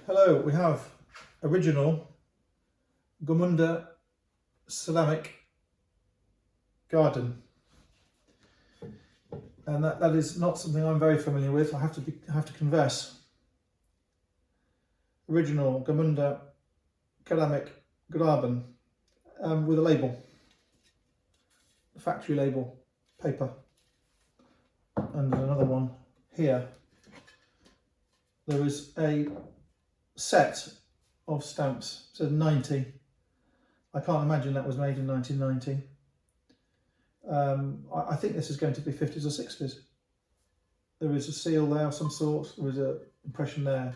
Hello, we have original Gmundner Keramic Graben, and that is not something I'm very familiar with. I have to confess. Original Gmundner Keramic Graben with a label, a factory label, paper, and another one here. There is a set of stamps, it says 90. I can't imagine that was made in 1990. I think this is going to be 50s or 60s. There is a seal there of some sort, there is an impression there.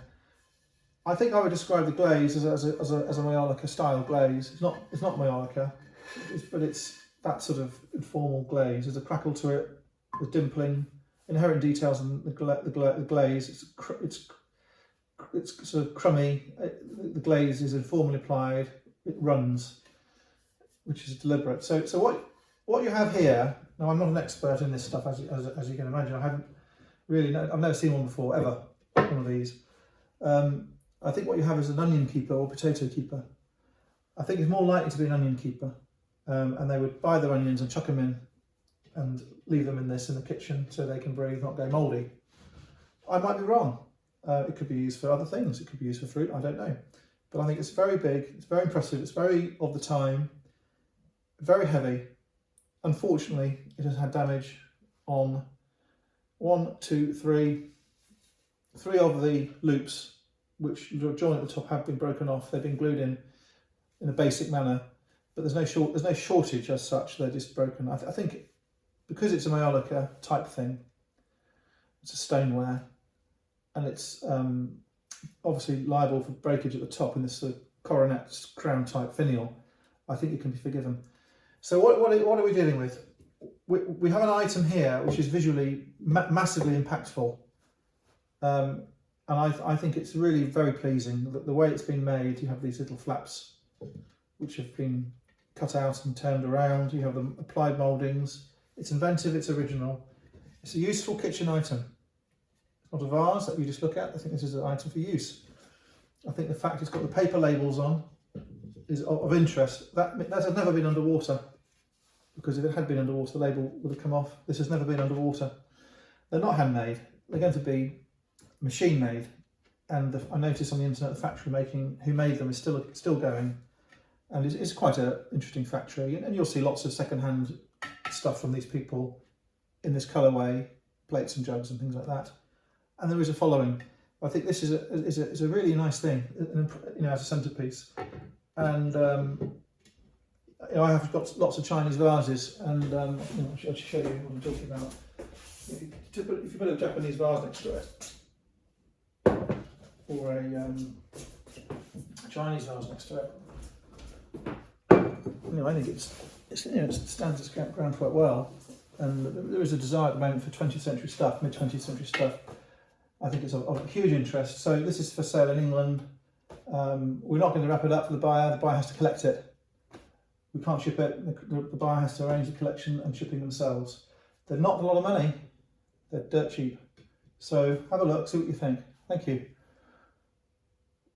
I think I would describe the glaze as a majolica style glaze. It's not majolica, but it's that sort of informal glaze. There's a crackle to it, the dimpling, inherent details in the glaze. It's sort of crummy. The glaze is informally applied. It runs, which is deliberate. So what you have here. Now, I'm not an expert in this stuff, as you can imagine. I've never seen one before ever. One of these. I think what you have is an onion keeper or potato keeper. I think it's more likely to be an onion keeper, and they would buy their onions and chuck them in, and leave them in the kitchen so they can breathe, not go mouldy. I might be wrong. It could be used for other things. It could be used for fruit. I don't know. But I think it's very big. It's very impressive. It's very of the time. Very heavy. Unfortunately, it has had damage on three of the loops, which join at the top have been broken off. They've been glued in a basic manner, but there's no shortage as such. They're just broken. I think because it's a majolica type thing, it's a stoneware. And it's obviously liable for breakage at the top in this sort of coronet crown type finial. I think it can be forgiven. So what are we dealing with? We have an item here which is visually massively impactful, and I think it's really very pleasing. The way it's been made, you have these little flaps which have been cut out and turned around. You have the applied mouldings. It's inventive. It's original. It's a useful kitchen item. Not a vase that you just look at. I think this is an item for use. I think the fact it's got the paper labels on is of interest. That has never been underwater, because if it had been underwater, the label would have come off. This has never been underwater. They're not handmade. They're going to be machine made. And I noticed on the internet the factory who made them is still going, and it's quite an interesting factory. And you'll see lots of second-hand stuff from these people in this colourway, plates and jugs and things like that. And there is a following. I think this is a really nice thing, as a centrepiece. And I have got lots of Chinese vases, and I'll show you what I'm talking about. If you put a Japanese vase next to it, or a Chinese vase next to it, I think it stands its ground quite well. And there is a desire at the moment for 20th century stuff, mid 20th century stuff. I think it's of huge interest. So this is for sale in England. We're not going to wrap it up for the buyer. The buyer has to collect it. We can't ship it. The buyer has to arrange the collection and shipping themselves. They're not a lot of money. They're dirt cheap. So have a look, see what you think. Thank you.